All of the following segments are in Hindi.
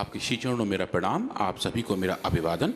आपके श्री चरणों मेरा प्रणाम, आप सभी को मेरा अभिवादन।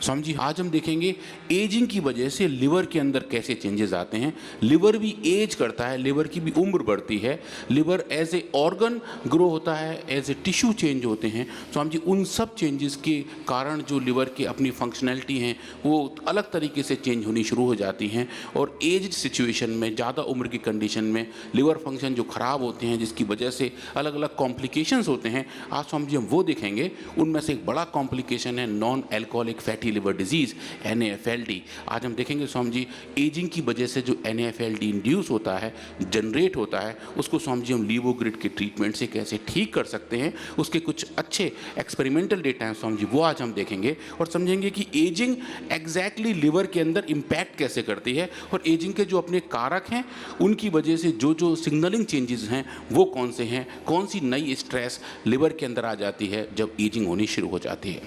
स्वामी जी, आज हम देखेंगे एजिंग की वजह से लिवर के अंदर कैसे चेंजेस आते हैं। लिवर भी एज करता है, लिवर की भी उम्र बढ़ती है, liver as a organ grow होता है, एज ए टिश्यू चेंज होते हैं। स्वामी जी, उन सब चेंजेस के कारण जो लिवर की अपनी फंक्शनैलिटी हैं वो अलग तरीके से चेंज होनी शुरू हो जाती हैं, और एज सिचुएशन में, ज़्यादा उम्र की कंडीशन में लिवर फंक्शन जो ख़राब होते हैं, जिसकी वजह से अलग अलग कॉम्प्लिकेशंस होते हैं। आज स्वामी जी हम वो देखेंगे। उनमें से एक बड़ा कॉम्प्लिकेशन है non alcoholic fatty liver disease, NAFLD। आज हम देखेंगे स्वामी जी, एजिंग की वजह से जो NAFLD इंड्यूस होता है, जनरेट होता है, उसको स्वामी जी हम लीवोग्रिड के ट्रीटमेंट से कैसे ठीक कर सकते हैं। उसके कुछ अच्छे एक्सपेरिमेंटल डेटा हैं स्वामी जी, वो आज हम देखेंगे और समझेंगे कि एजिंग एग्जैक्टली लिवर के अंदर इम्पैक्ट कैसे करती है, और एजिंग के जो अपने कारक हैं उनकी वजह से जो जो सिग्नलिंग चेंजेस हैं वो कौन से हैं, कौन सी नई स्ट्रेस लिवर के अंदर आ जाती है जब एजिंग होनी शुरू हो जाती है।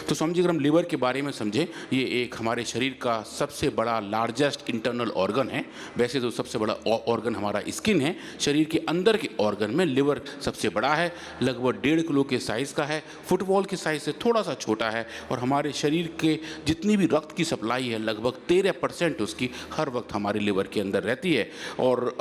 तो समझिए, अगर हम लिवर के बारे में समझें, ये एक हमारे शरीर का सबसे बड़ा लार्जेस्ट इंटरनल ऑर्गन है। वैसे तो सबसे बड़ा ऑर्गन हमारा स्किन है, शरीर के अंदर के ऑर्गन में लिवर सबसे बड़ा है, लगभग 1.5 किलो के साइज़ का है, फुटबॉल के साइज़ से थोड़ा सा छोटा है, और हमारे शरीर के जितनी भी रक्त की सप्लाई है लगभग 13% उसकी हर वक्त हमारे लिवर के अंदर रहती है। और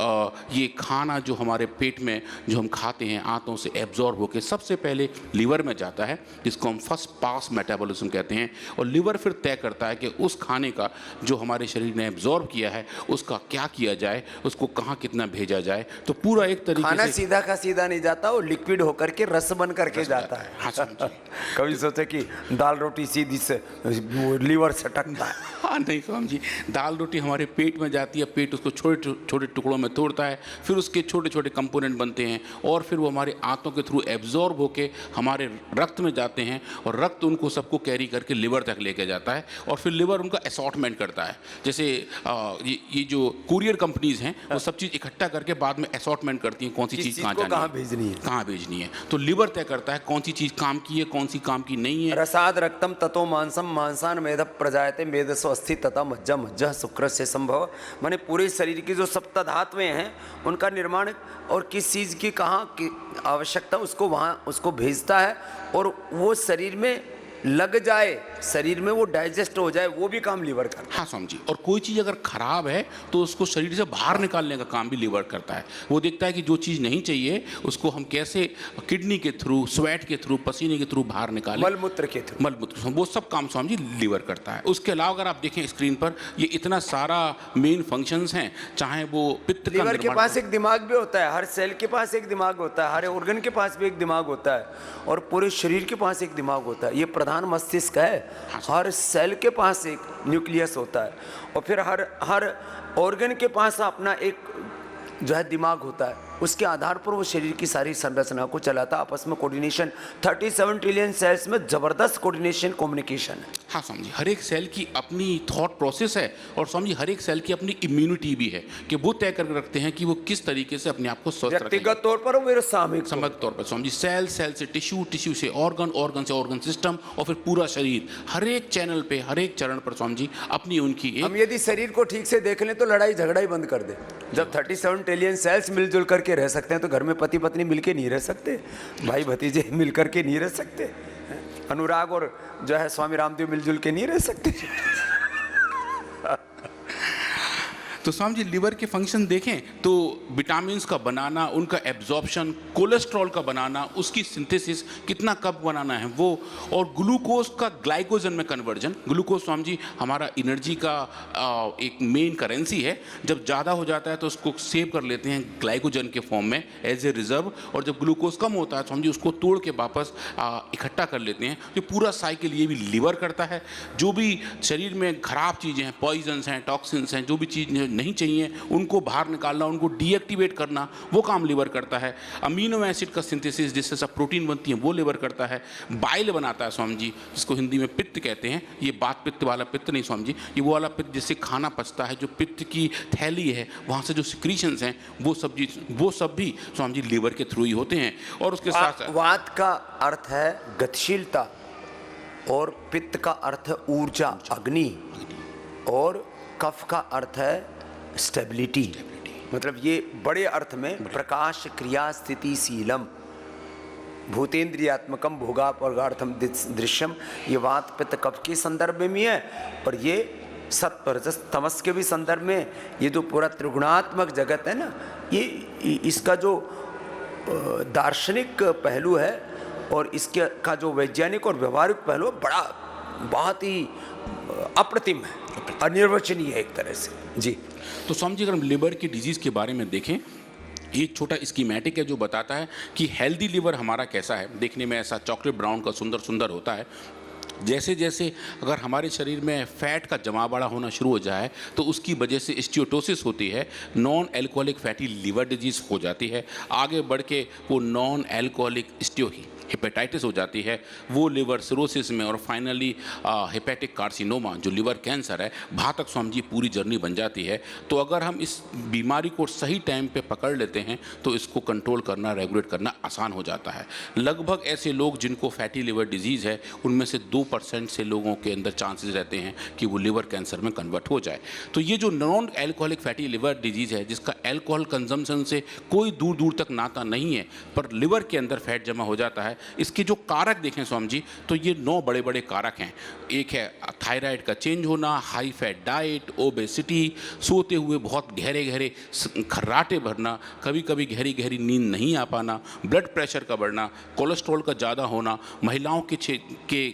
ये खाना जो हमारे पेट में जो हम खाते हैं, आंतों से एब्जॉर्ब होकर सबसे पहले लिवर में जाता है, जिसको हम फर्स्ट पास मेटाबॉलिज्म कहते हैं, और लिवर फिर तय करता है कि उस खाने का जो हमारे शरीर ने एब्जॉर्ब किया है उसका क्या किया जाए, उसको कहाँ कितना भेजा जाए। तो पूरा एक तरीके खाना से सीधा का सीधा नहीं जाता, वो लिक्विड होकर के रस बन करके जाता है। हाँ समझिए। कभी सोचे कि दाल रोटी सीधी से वो लीवर से टकता है। हाँ नहीं स्वामी जी, दाल रोटी हमारे पेट में जाती है, पेट उसको छोटे छोटे टुकड़ों में तोड़ता है, फिर उसके छोटे छोटे कंपोनेंट बनते हैं, और फिर वो हमारे आंतों के थ्रू एब्जॉर्ब होके हमारे रक्त में जाते हैं, और रक्त उनको सबको कैरी करके लिवर तक लेके जाता है, और फिर लिवर उनका असॉर्टमेंट करता है। जैसे ये जो कुरियर कंपनीज हैं वो सब चीज़ इकट्ठा करके बाद में असॉर्टमेंट करती हैं, कौन सी चीज़ कहाँ भेजनी है, कहाँ भेजनी है। तो लिवर तय करता है कौन सी चीज़ काम की है, कौन सी काम की नहीं है। रसाद रक्तम ततो मांसम मांसान मेद प्रजायते मेदसो अस्थि तथा मज्जा मज्जा शुक्र से संभव। माने पूरे शरीर की जो सप्त धातुएं हैं उनका निर्माण और किस चीज़ की कहाँ की आवश्यकता उसको वहाँ उसको भेजता है, और वो शरीर में लग जाए, शरीर में वो डाइजेस्ट हो जाए, वो भी काम लीवर करता है। हाँ स्वामी जी, और कोई चीज़ अगर खराब है तो उसको शरीर से बाहर निकालने का काम भी लीवर करता है। वो देखता है कि जो चीज़ नहीं चाहिए उसको हम कैसे किडनी के थ्रू, स्वेट के थ्रू, पसीने के थ्रू बाहर निकालें, मलमूत्र के थ्रू, मलमूत्र, वो सब काम स्वामी जी लीवर करता है। उसके अलावा अगर आप देखें स्क्रीन पर, ये इतना सारा मेन फंक्शंस हैं, चाहे वो पित्त का लीवर के पास एक दिमाग भी होता है, हर सेल के पास एक दिमाग होता है, हर ऑर्गन के पास भी एक दिमाग होता है, और पूरे शरीर के पास एक दिमाग होता है। ये प्रधान मस्तिष्क है, हर सेल के पास एक न्यूक्लियस होता है, और फिर हर ऑर्गन के पास अपना एक जो है दिमाग होता है। उसके आधार पर वो शरीर की सारी संरचना को चलाता, आपस में कोऑर्डिनेशन। 37 ट्रिलियन सेल्स में जबरदस्त कोऑर्डिनेशन, कम्युनिकेशन है। हाँ स्वामी जी, हर एक सेल की अपनी थॉट प्रोसेस है, और स्वामी जी हर एक सेल की अपनी इम्यूनिटी भी है कि वो तय करके रखते हैं कि वो किस तरीके से अपने आप को स्वस्थ रखेंगे। व्यक्तिगत तौर पर और सामूहिक समग्र तौर पर स्वामी जी, सेल से टिश्यू, टिश्यू से ऑर्गन, ऑर्गन से ऑर्गन सिस्टम, और फिर पूरा शरीर, हर एक चैनल पे, हर एक चरण पर स्वामी जी अपनी उनकी हम यदि शरीर को ठीक से देख लें तो लड़ाई झगड़ा ही बंद कर दे। जब 37 ट्रिलियन सेल्स मिलजुल करके रह सकते हैं तो घर में पति पत्नी मिलके नहीं रह सकते, भाई भतीजे मिलकर के नहीं रह सकते, अनुराग और जो है स्वामी रामदेव मिलजुल के नहीं रह सकते। तो स्वामी जी लिवर के फंक्शन देखें तो विटामिन्स का बनाना, उनका एब्जॉर्प्शन, कोलेस्ट्रॉल का बनाना, उसकी सिंथेसिस कितना कब बनाना है वो, और ग्लूकोज का ग्लाइकोजन में कन्वर्जन। ग्लूकोज स्वामी जी हमारा एनर्जी का एक मेन करेंसी है। जब ज़्यादा हो जाता है तो उसको सेव कर लेते हैं ग्लाइकोजन के फॉर्म में एज ए रिजर्व, और जब ग्लूकोज कम होता है स्वामी जी उसको तोड़ के वापस इकट्ठा कर लेते हैं। ये पूरा साइकिल ये भी लीवर करता है। जो भी शरीर में खराब चीज़ें हैं, पॉइजन्स हैं, टॉक्सिन्स हैं, जो भी चीज़ नहीं चाहिए उनको बाहर निकालना, उनको डीएक्टिवेट करना, वो काम लिवर करता है। अमीनो एसिड का सिंथेसिस जिससे सब प्रोटीन बनती है वो लिवर करता है। बाइल बनाता है स्वामी जी, जिसको हिंदी में पित्त कहते हैं। ये बात पित्त वाला पित्त नहीं स्वामी जी, ये वो वाला पित्त जिससे खाना पचता है, जो पित्त की थैली है वहाँ से जो सिक्रीशंस हैं वो सब भी स्वामी जी लिवर के थ्रू ही होते हैं। और उसके साथ वात का अर्थ है गतिशीलता, और पित्त का अर्थ है ऊर्जा, अग्नि, और कफ का अर्थ है स्टेबिलिटी। मतलब ये बड़े अर्थ में प्रकाश क्रिया स्थिति शीलम, भूतेन्द्रियात्मकम भोगापगार्थम दृश्यम, ये वात पित्त कफ के संदर्भ में भी है और ये सत्व रजस तमस के भी संदर्भ में। ये जो पूरा त्रिगुणात्मक जगत है ना, ये इसका जो दार्शनिक पहलू है और इसके का जो वैज्ञानिक और व्यवहारिक पहलू बड़ा बहुत ही अप्रतिम है, अनिर्वचनीय है एक तरह से जी। तो स्वामी जी अगर हम लिवर की डिजीज़ के बारे में देखें, एक छोटा स्कीमेटिक है जो बताता है कि हेल्दी लिवर हमारा कैसा है। देखने में ऐसा चॉकलेट ब्राउन का सुंदर सुंदर होता है। जैसे जैसे अगर हमारे शरीर में फैट का जमावड़ा होना शुरू हो जाए तो उसकी वजह से स्टीओटोसिस होती है, non alcoholic fatty liver disease हो जाती है। आगे बढ़ के वो नॉन एल्कोहलिक हेपेटाइटिस हो जाती है, वो लिवर सिरोसिस में, और फाइनली हेपेटिक कार्सिनोमा जो लिवर कैंसर है, वहाँ तक स्वामी जी पूरी जर्नी बन जाती है। तो अगर हम इस बीमारी को सही टाइम पे पकड़ लेते हैं तो इसको कंट्रोल करना, रेगुलेट करना आसान हो जाता है। लगभग ऐसे लोग जिनको फैटी लिवर डिजीज़ है उनमें से 2% से लोगों के अंदर चांसेस रहते हैं कि वो लिवर कैंसर में कन्वर्ट हो जाए। तो ये जो non alcoholic fatty liver disease है, जिसका एल्कोहल कंजम्पशन से कोई दूर दूर तक नाता नहीं है, पर लिवर के अंदर फैट जमा हो जाता है, इसके जो कारक देखें स्वामी जी तो ये 9 बड़े बड़े कारक हैं। एक है थायराइड का चेंज होना, हाई फैट डाइट, ओबेसिटी, सोते हुए बहुत गहरे गहरे खर्राटे भरना, कभी कभी गहरी गहरी नींद नहीं आ पाना, ब्लड प्रेशर का बढ़ना, कोलेस्ट्रॉल का ज़्यादा होना, महिलाओं के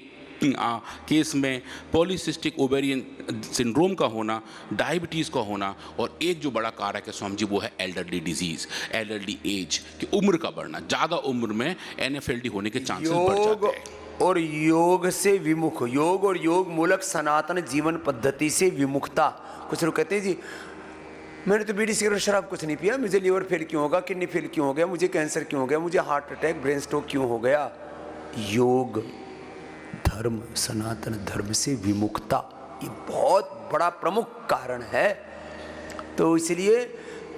केस में पॉलीसिस्टिक ओवेरियन सिंड्रोम का होना, डायबिटीज़ का होना, और एक जो बड़ा कारक है स्वामी जी वो है एल्डरली डिजीज़, एल्डरली एज की उम्र का बढ़ना। ज़्यादा उम्र में एनएफएलडी होने के चांसेस बढ़ जाते हैं। और योग से विमुख, योग और योग मूलक सनातन जीवन पद्धति से विमुखता। कुछ लोग कहते हैं जी मैंने तो बीड़ी सिगरेट शराब कुछ नहीं पिया, मुझे लीवर फेल क्यों होगा, किडनी फेल क्यों हो गया, मुझे कैंसर क्यों हो गया, मुझे हार्ट अटैक ब्रेन स्ट्रोक क्यों हो गया। योग धर्म, सनातन धर्म से विमुखता, ये बहुत बड़ा प्रमुख कारण है। तो इसलिए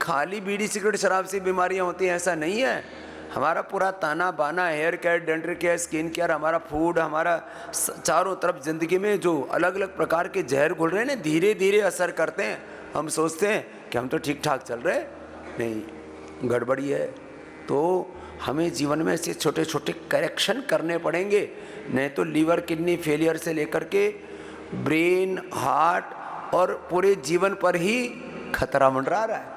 खाली बीड़ी सिगरेट शराब से बीमारियां होती हैं ऐसा नहीं है। हमारा पूरा ताना बाना, hair care, dental care, skin care, हमारा फूड, हमारा चारों तरफ जिंदगी में जो अलग अलग प्रकार के जहर घुल रहे हैं ना, धीरे धीरे असर करते हैं। हम सोचते हैं कि हम तो ठीक ठाक चल रहे हैं, नहीं, गड़बड़ी है। तो हमें जीवन में ऐसे छोटे छोटे करेक्शन करने पड़ेंगे, नहीं तो लीवर किडनी फेलियर से लेकर के ब्रेन, हार्ट और पूरे जीवन पर ही खतरा मंडरा रहा है।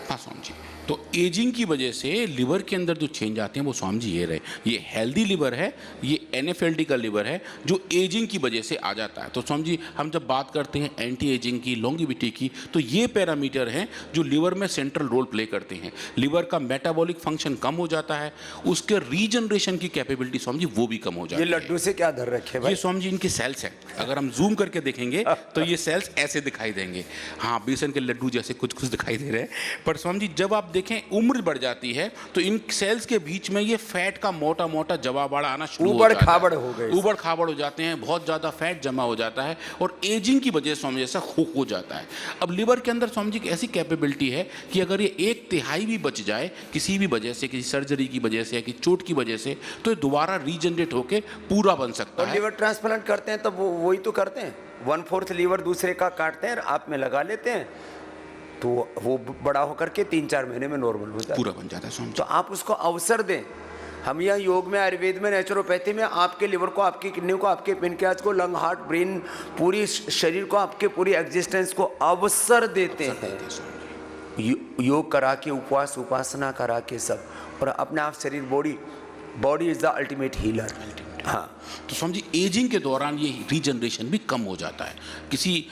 हाँ स्वामी जी, तो एजिंग की वजह से लिवर के अंदर जो चेंज आते हैं वो स्वामी जी ये रहे, ये हेल्दी लिवर है, ये एनएफएलडी का लिवर है जो एजिंग की वजह से आ जाता है। तो स्वामी जी हम जब बात करते हैं एंटी एजिंग की, लॉन्गिविटी की, तो ये पैरामीटर हैं जो लिवर में सेंट्रल रोल प्ले करते हैं। लिवर का मेटाबॉलिक फंक्शन कम हो जाता है, उसके रीजनरेशन की कैपेबिलिटी स्वामी जी वो भी कम हो जाती है। ये लड्डू से क्या धर रखे भाई? ये स्वामी जी इनके सेल्स हैं, अगर हम जूम करके देखेंगे तो ये सेल्स ऐसे दिखाई देंगे। हाँ, बेसन के लड्डू जैसे कुछ कुछ दिखाई दे रहे हैं, पर स्वामी जी जब आप देखें उम्र बढ़ जाती है तो इन सेल्स के बीच में ये फैट का मोटा मोटा जवाबाड़ा आना शुरू हो जाता है, खाबड़ हो गए, उबड़ खाबड़ हो जाते हैं, बहुत ज़्यादा फैट जमा हो जाता है और एजिंग की वजह से स्वामी जैसा हो जाता है। अब लिवर के अंदर स्वामी जी की ऐसी कैपेबिलिटी है कि अगर ये 1/3 भी बच जाए किसी भी वजह से, किसी सर्जरी की वजह से या किसी चोट की वजह से, तो ये दोबारा रीजनरेट होकर पूरा बन सकता है। लिवर ट्रांसप्लांट करते हैं तब वही तो करते हैं, 1/4 लीवर दूसरे का काटते हैं, आप में लगा लेते हैं, तो वो बड़ा होकर के 3-4 महीने में नॉर्मल हो जाता है, पूरा बन जाता है। तो आप उसको अवसर दें। हम यहाँ योग में, आयुर्वेद में, नेचुरोपैथी में आपके लिवर को, आपकी किडनी को, आपके पेनक्रियाज को, लंग, हार्ट, ब्रेन, पूरी शरीर को, आपके पूरी एग्जिस्टेंस को अवसर देते हैं। योग करा के, उपवास उपासना करा के सब, और अपने आप शरीर, body is the ultimate healer. हाँ, तो स्वामी जी एजिंग के दौरान ये रीजनरेशन भी कम हो जाता है। किसी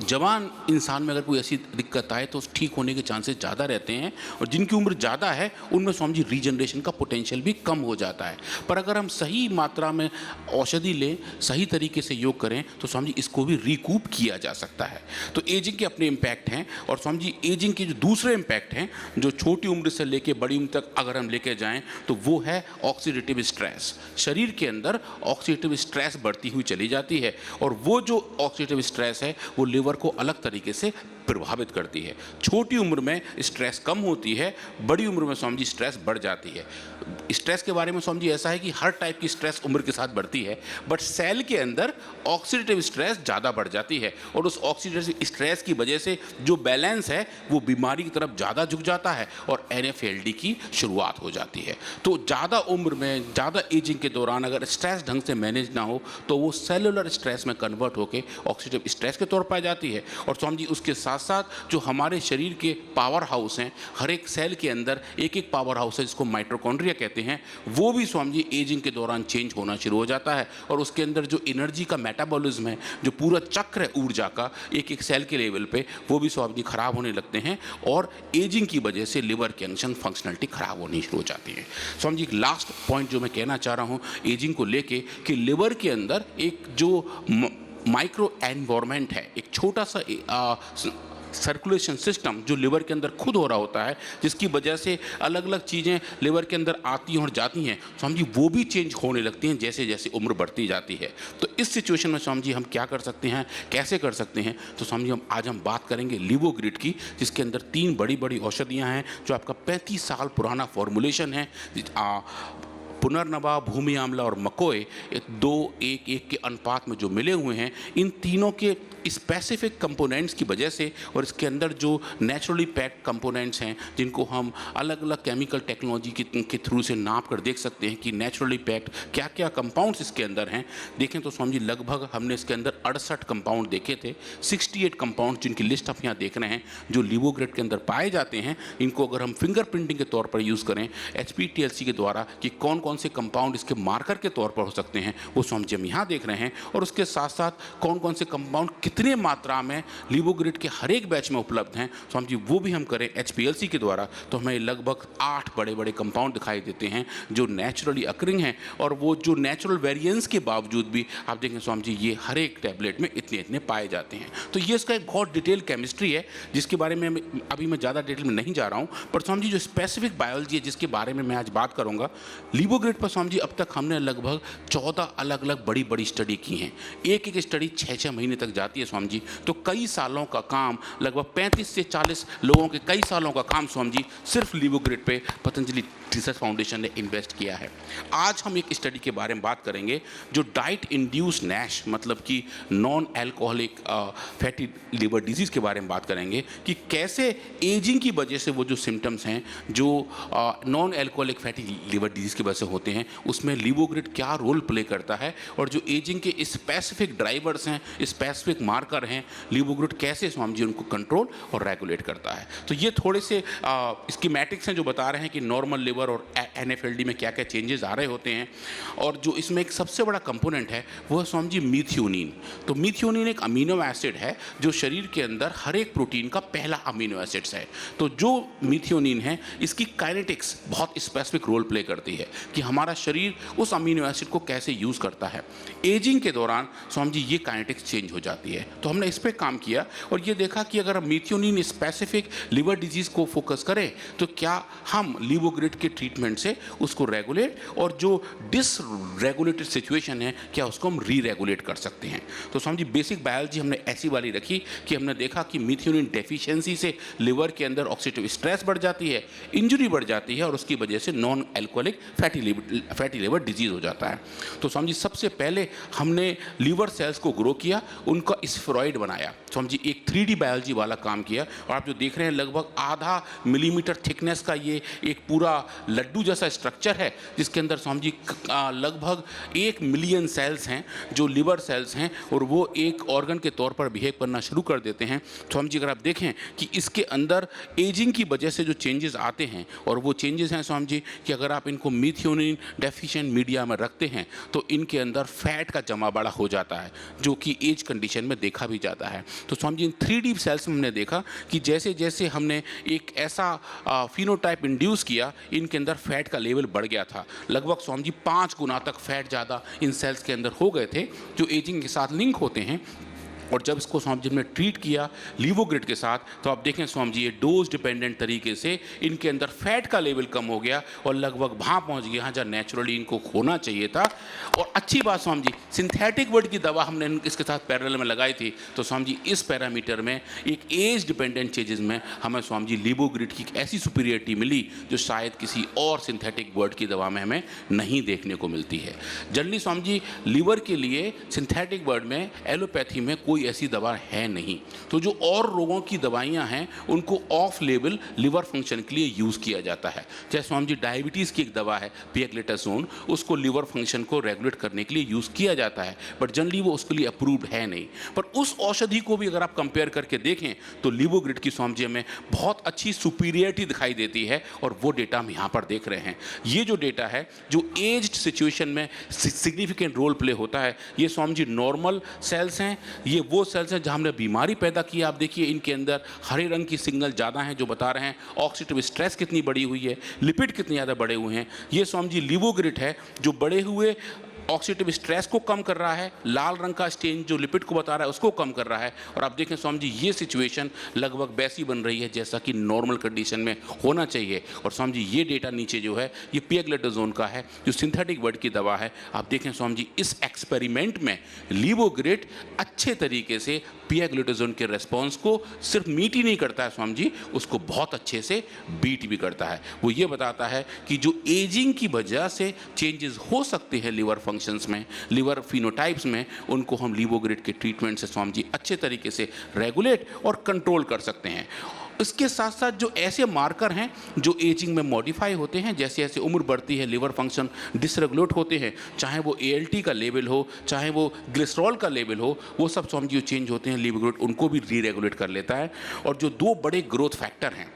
जवान इंसान में अगर कोई ऐसी दिक्कत आए तो ठीक होने के चांसेस ज़्यादा रहते हैं, और जिनकी उम्र ज़्यादा है उनमें स्वामी जी रीजनरेशन का पोटेंशियल भी कम हो जाता है। पर अगर हम सही मात्रा में औषधि लें, सही तरीके से योग करें, तो स्वामी जी इसको भी रिकूप किया जा सकता है। तो एजिंग के अपने इम्पैक्ट हैं, और स्वामी जी एजिंग के जो दूसरे इम्पैक्ट हैं जो छोटी उम्र से लेके बड़ी उम्र तक अगर हम लेके जाएँ तो वो है ऑक्सीडेटिव स्ट्रेस। शरीर के अंदर ऑक्सीडेटिव स्ट्रेस बढ़ती हुई चली जाती है, और वो जो ऑक्सीडेटिव स्ट्रेस है वो लिवर लिवर को अलग तरीके से प्रभावित करती है। छोटी उम्र में स्ट्रेस कम होती है, बड़ी उम्र में स्वामी जी स्ट्रेस बढ़ जाती है। स्ट्रेस के बारे में स्वामी जी ऐसा है कि हर टाइप की स्ट्रेस उम्र के साथ बढ़ती है, बट सेल के अंदर ऑक्सीडेटिव स्ट्रेस ज़्यादा बढ़ जाती है और उस ऑक्सीडेटिव स्ट्रेस की वजह से जो बैलेंस है वो बीमारी की तरफ ज़्यादा झुक जाता है और NFLD की शुरुआत हो जाती है। तो ज़्यादा उम्र में, ज़्यादा एजिंग के दौरान अगर स्ट्रेस ढंग से मैनेज ना हो तो वो सेलुलर स्ट्रेस में कन्वर्ट होकर ऑक्सीडेटिव स्ट्रेस के तौर पर आ जाती है। और स्वामी जी उसके साथ साथ जो हमारे शरीर के पावर हाउस हैं, हर एक सेल के अंदर एक एक पावर हाउस है जिसको माइटोकॉन्ड्रिया कहते हैं, वो भी स्वामी जी एजिंग के दौरान चेंज होना शुरू हो जाता है और उसके अंदर जो एनर्जी का मेटाबॉलिज्म है, जो पूरा चक्र है ऊर्जा का एक एक सेल के लेवल पे, वो भी स्वामी जी खराब होने लगते हैं और एजिंग की वजह से लिवर की फंक्शनलिटी खराब होनी शुरू हो जाती है। स्वामी जी एक लास्ट पॉइंट जो मैं कहना चाह रहा हूँ एजिंग को लेके कि लिवर के अंदर एक जो माइक्रो एनवायरनमेंट है, एक छोटा सा सर्कुलेशन सिस्टम जो लिवर के अंदर खुद हो रहा होता है, जिसकी वजह से अलग अलग चीज़ें लिवर के अंदर आती हैं और जाती हैं, स्वामी जी वो भी चेंज होने लगती हैं जैसे जैसे उम्र बढ़ती जाती है। तो इस सिचुएशन में स्वामी जी हम क्या कर सकते हैं, कैसे कर सकते हैं? तो स्वामी जी आज हम बात करेंगे लिवोग्रिड की, जिसके अंदर 3 बड़ी बड़ी औषधियाँ हैं जो आपका 35 साल पुराना फॉर्मुलेशन है। पुनर्नवा, भूमि आंवला और मकोए 2:1:1 के अनुपात में जो मिले हुए हैं, इन तीनों के स्पेसिफिक कंपोनेंट्स की वजह से और इसके अंदर जो नेचुरली पैक्ड कंपोनेंट्स हैं जिनको हम अलग अलग केमिकल टेक्नोलॉजी के थ्रू से नाप कर देख सकते हैं कि नेचुरली पैक्ड क्या क्या कंपाउंड्स इसके अंदर हैं। देखें तो स्वामी जी लगभग हमने इसके अंदर 68 कंपाउंड देखे थे। 68 कंपाउंड जिनकी लिस्ट आप यहाँ देख रहे हैं जो लिवोग्रिड के अंदर पाए जाते हैं, इनको अगर हम फिंगरप्रिंटिंग के तौर पर यूज़ करें HPLC के द्वारा कि कौन कौन से कंपाउंड इसके मार्कर के तौर पर हो सकते हैं, वो स्वामी जी हम यहाँ देख रहे हैं। और उसके साथ साथ कौन कौन से कंपाउंड कितने मात्रा में लिवोग्रिड के हर एक बैच में उपलब्ध हैं, स्वामी जी वो भी हम करें HPLC के द्वारा, तो हमें लगभग 8 बड़े बड़े कंपाउंड दिखाई देते हैं जो नेचुरली अकरिंग हैं। और वो जो नेचुरल वेरिएंस के बावजूद भी आप देखें स्वामी जी ये हर एक टैबलेट में इतने इतने पाए जाते हैं। तो ये इसका एक बहुत डिटेल केमिस्ट्री है जिसके बारे में अभी मैं ज़्यादा डिटेल में नहीं जा रहा हूँ, पर स्वामी जी जो स्पेसिफिक बायोलॉजी है जिसके बारे में मैं आज बात करूँगा, लिवोग्रिड पर स्वामी जी अब तक हमने लगभग 14 अलग अलग बड़ी बड़ी स्टडी की हैं। एक एक स्टडी 6-6 महीने तक जाती है स्वामी जी। तो कई सालों का काम, लगभग 35 से 40 लोगों के कई सालों का काम स्वामी जी सिर्फ लिवोग्रिड पे पतंजलि रिसर्च फाउंडेशन ने इन्वेस्ट किया है। आज हम एक स्टडी के बारे में बात करेंगे जो डाइट इंड्यूस नैश मतलब कि non alcoholic fatty liver disease के बारे में बात करेंगे कि कैसे एजिंग की वजह से वो जो सिम्टम्स हैं जो non alcoholic fatty liver disease की वजह से होते हैं उसमें लिवोग्रिड क्या रोल प्ले करता है और जो एजिंग के स्पेसिफिक ड्राइवर्स हैं, स्पेसिफिक मार्कर हैं, लिवोग्रिड कैसे स्वामी जी उनको कंट्रोल और रेगुलेट करता है। तो ये थोड़े से स्कीमेटिक्स हैं जो बता रहे हैं कि नॉर्मल लिवर और NFLD में क्या क्या चेंजेस आ रहे होते हैं। और जो इसमें एक सबसे बड़ा कंपोनेंट है वो है स्वामी जी मीथियोनिन। तो मीथियोनिन एक अमीनो एसिड है जो शरीर के अंदर हर एक प्रोटीन का पहला अमीनो एसिड्स है। तो जो मीथियोनिन है इसकी काइनेटिक्स बहुत स्पेसिफिक रोल प्ले करती है कि हमारा शरीर उस अमीनो एसिड को कैसे यूज़ करता है। एजिंग के दौरान स्वामी जी ये काइनेटिक्स चेंज हो जाती है। तो हमने इस पर काम किया और ये देखा कि अगर हम मीथियोनिन स्पेसिफिक लिवर डिजीज़ को फोकस करें तो क्या हम लिवोग्रिड के ट्रीटमेंट से उसको रेगुलेट और जो डिसरेगुलेटेड सिचुएशन है क्या उसको हम री रेगुलेट कर सकते हैं। तो स्वामी जी बेसिक बायोलॉजी हमने ऐसी वाली रखी कि हमने देखा कि मीथियोनिन डेफिशिएंसी से लिवर के अंदर ऑक्सीडेटिव स्ट्रेस बढ़ जाती है, इंजरी बढ़ जाती है और उसकी वजह से non alcoholic fatty liver disease हो जाता है। तो स्वामी जी सबसे पहले हमने लिवर सेल्स को ग्रो किया, उनका स्फेरॉइड बनाया। स्वामी जी एक 3D बायोलॉजी वाला काम किया और आप जो देख रहे हैं लगभग आधा मिलीमीटर थिकनेस का ये एक पूरा लड्डू जैसा स्ट्रक्चर है जिसके अंदर स्वामी जी लगभग 1 मिलियन सेल्स हैं जो लिवर सेल्स हैं और वो एक ऑर्गन के तौर पर बिहेव करना शुरू कर देते हैं। स्वामी जी अगर आप देखें कि इसके अंदर एजिंग की वजह से जो चेंजेस आते हैं और वो चेंजेस हैं स्वामी जी कि अगर आप इनको मीथियोनिन डेफिशिएंट मीडिया में रखते हैं तो इनके अंदर फैट का जमा बड़ा हो जाता है जो कि एज कंडीशन में देखा भी जाता है। तो स्वामी जी इन 3D सेल्स में हमने देखा कि जैसे जैसे हमने एक ऐसा फिनोटाइप इंड्यूस किया इनके अंदर फैट का लेवल बढ़ गया था। लगभग स्वामी जी 5 गुना तक फैट ज़्यादा इन सेल्स के अंदर हो गए थे जो एजिंग के साथ लिंक होते हैं। और जब इसको स्वामी जी ने ट्रीट किया लीवोग्रिड के साथ, तो आप देखें स्वामी जी ये डोज डिपेंडेंट तरीके से इनके अंदर फैट का लेवल कम हो गया और लगभग वहाँ पहुँच गया जहाँ नेचुरली इनको होना चाहिए था। और अच्छी बात स्वामी जी, सिंथेटिक वर्ड की दवा हमने इसके साथ पैरेलल में लगाई थी, तो स्वामी जी इस पैरामीटर में एक एज डिपेंडेंट चेंजेस में हमें स्वामी जी लीवोग्रिड की एक ऐसी सुपीरियरिटी मिली जो शायद किसी और सिंथेटिक वर्ड की दवा में हमें नहीं देखने को मिलती है। जनरली स्वामी जी लीवर के लिए सिंथेटिक वर्ड में एलोपैथी में कोई ऐसी दवा है नहीं, तो जो और रोगों की दवाइयाँ हैं उनको ऑफ लेवल लिवर फंक्शन के लिए यूज़ किया जाता है। जैसे स्वामी जी डायबिटीज़ की एक दवा है पियाग्लेटासोन, उसको लिवर फंक्शन को रेगुलेट करने के लिए यूज़ किया जाता है, बट जनरली वो उसके लिए अप्रूव्ड है नहीं। पर उस औषधि को भी अगर आप कंपेयर करके देखें तो लीवोग्रिड की स्वामी जी हमें बहुत अच्छी सुपीरियरिटी दिखाई देती है, और वो डेटा हम यहाँ पर देख रहे हैं। ये जो डेटा है जो एज्ड सिचुएशन में सिग्निफिकेंट रोल प्ले होता है, ये स्वामी जी नॉर्मल सेल्स हैं, ये वो सेल्स हैं जहाँ हमने बीमारी पैदा की। आप देखिए इनके अंदर हरे रंग की सिग्नल ज़्यादा हैं जो बता रहे हैं ऑक्सीडेटिव स्ट्रेस कितनी बढ़ी हुई है, लिपिड कितने ज़्यादा बढ़े हुए हैं। ये स्वामी जी लीवोग्रिड है जो बढ़े हुए ऑक्सीडेटिव स्ट्रेस को कम कर रहा है, लाल रंग का स्टेन जो लिपिड को बता रहा है उसको कम कर रहा है। और आप देखें स्वामी जी ये सिचुएशन लगभग वैसी बन रही है जैसा कि नॉर्मल कंडीशन में होना चाहिए। और स्वामी जी ये डेटा नीचे जो है ये पियाग्लेटासोन का है जो सिंथेटिक वर्ड की दवा है। आप देखें स्वामी जी इस एक्सपेरिमेंट में लीवोग्रिड अच्छे तरीके से पियाग्लेटासोन के रेस्पॉन्स को सिर्फ मीट ही नहीं करता है स्वामी जी, उसको बहुत अच्छे से बीट भी करता है। वो ये बताता है कि जो एजिंग की वजह से चेंजेस हो सकते हैं लिवर फंक्शंस में, लिवर फिनोटाइप्स में, उनको हम लीवोग्रिड के ट्रीटमेंट से स्वामी जी अच्छे तरीके से रेगुलेट और कंट्रोल कर सकते हैं। इसके साथ साथ जो ऐसे मार्कर हैं जो एजिंग में मॉडिफाई होते हैं, जैसे जैसे उम्र बढ़ती है लिवर फंक्शन डिसरेगुलेट होते हैं, चाहे वो ALT का लेवल हो, चाहे वो ग्लिसरॉल का लेवल हो, वो सब स्वामी जी चेंज होते हैं, लीवोग्रिड उनको भी री रेगुलेट कर लेता है। और जो दो बड़े ग्रोथ फैक्टर हैं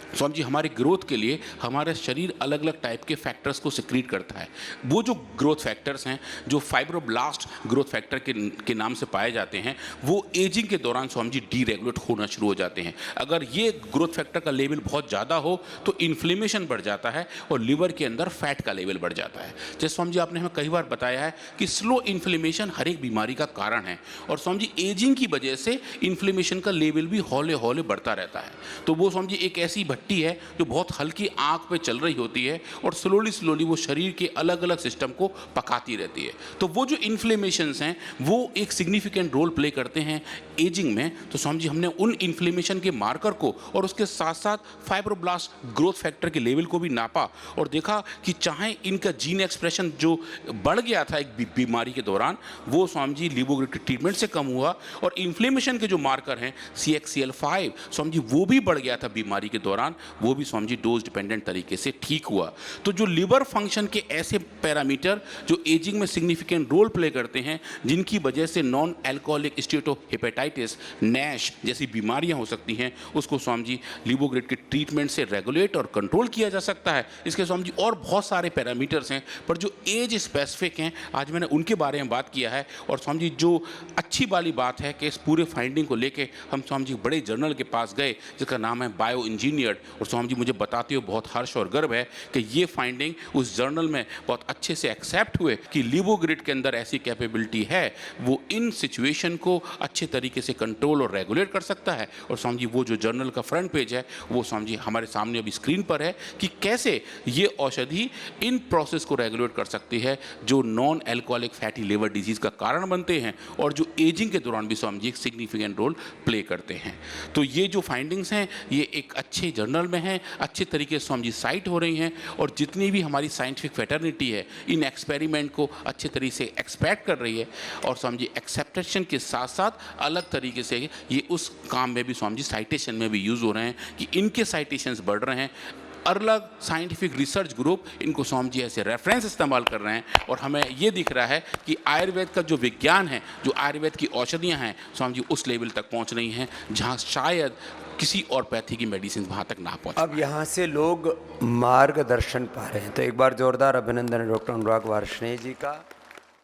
स्वामी जी हमारे ग्रोथ के लिए हमारे शरीर अलग अलग टाइप के फैक्टर्स को सिक्रीट करता है। वो जो ग्रोथ फैक्टर्स हैं जो फाइब्रोब्लास्ट ग्रोथ फैक्टर के नाम से पाए जाते हैं, वो एजिंग के दौरान स्वामी जी डीरेगुलेट होना शुरू हो जाते हैं। अगर ये ग्रोथ फैक्टर का लेवल बहुत ज़्यादा हो तो इन्फ्लेमेशन बढ़ जाता है और लिवर के अंदर फैट का लेवल बढ़ जाता है। जैसे स्वामी जी आपने हमें कई बार बताया है कि स्लो इन्फ्लेमेशन हर एक बीमारी का कारण है, और स्वामी जी एजिंग की वजह से इन्फ्लेमेशन का लेवल भी हौले हौले बढ़ता रहता है। तो वो स्वामी जी एक ऐसी भट्टी है जो बहुत हल्की आंख पे चल रही होती है और स्लोली वो शरीर के अलग अलग सिस्टम को पकाती रहती है। तो वो जो इन्फ्लेमेशंस हैं वो एक सिग्निफिकेंट रोल प्ले करते हैं एजिंग में। तो स्वामी जी हमने उन इन्फ्लेमेशन के मार्कर को और उसके साथ साथ फाइब्रोब्लास्ट ग्रोथ फैक्टर के लेवल को भी नापा और देखा कि चाहे इनका जीन एक्सप्रेशन जो बढ़ गया था एक बीमारी के दौरान, वो स्वामी जी लीवोग्रिड के ट्रीटमेंट से कम हुआ, और इन्फ्लेमेशन के जो मार्कर हैं CXCL5 स्वामी जी वो भी बढ़ गया था बीमारी के दौरान, वो भी स्वामी जी डोज डिपेंडेंट तरीके से ठीक हुआ। तो जो लिवर फंक्शन के ऐसे पैरामीटर जो एजिंग में सिग्निफिकेंट रोल प्ले करते हैं, जिनकी वजह से नॉन एल्कोहलिक स्टेटोहेपेटाइटिस NASH जैसी बीमारियां हो सकती हैं, उसको स्वामी जी लीवोग्रिड के ट्रीटमेंट से रेगुलेट और कंट्रोल किया जा सकता है। इसके स्वामी जी और बहुत सारे पैरामीटर्स हैं, पर जो एज स्पेसिफिक हैं आज मैंने उनके बारे में बात किया है। और स्वामी जी जो अच्छी वाली बात है कि इस पूरे फाइंडिंग को लेके हम स्वामी जी बड़े जर्नल के पास गए जिसका नाम है बायो इंजीनियर्ड, और स्वामी जी मुझे बताते हुए बहुत हर्ष और गर्व है कि ये फाइंडिंग उस जर्नल में बहुत अच्छे से एक्सेप्ट हुए कि लीवोग्रिड के अंदर ऐसी कैपेबिलिटी है, वो इन सिचुएशन को अच्छे तरीके से कंट्रोल और रेगुलेट कर सकता है। और स्वामी जी वो जो जर्नल का फ्रंट पेज है वो स्वामी जी हमारे सामने अभी स्क्रीन पर है कि कैसे ये औषधि इन प्रोसेस को रेगुलेट कर सकती है जो non alcoholic fatty liver disease का कारण बनते हैं और जो एजिंग के दौरान भी स्वामी जी एक सिग्निफिकेंट रोल प्ले करते हैं। तो ये जो फाइंडिंग्स हैं ये एक अच्छे जर्नल में हैं, अच्छे तरीके से स्वामी जी साइट हो रही हैं, और जितनी भी हमारी साइंटिफिक फैटर्निटी है इन एक्सपेरिमेंट को अच्छे तरीके से एक्सपेक्ट कर रही है। और स्वामी जी एक्सेप्टेशन के साथ साथ अलग तरीके से ये उस काम में भी स्वामी जी साइटेशन में भी यूज़ हो रहे हैं कि इनके साइटेशंस बढ़ रहे हैं। अलग साइंटिफिक रिसर्च ग्रुप इनको स्वामी जी ऐसे रेफरेंस इस्तेमाल कर रहे हैं, और हमें ये दिख रहा है कि आयुर्वेद का जो विज्ञान है, जो आयुर्वेद की औषधियाँ हैं, स्वामी जी उस लेवल तक पहुँच रही हैं जहाँ शायद किसी और पैथी की मेडिसिन वहाँ तक ना पहुँच। अब यहाँ से लोग मार्गदर्शन पा रहे हैं, तो एक बार जोरदार अभिनंदन है डॉक्टर अनुराग वार्ष्णेय जी का।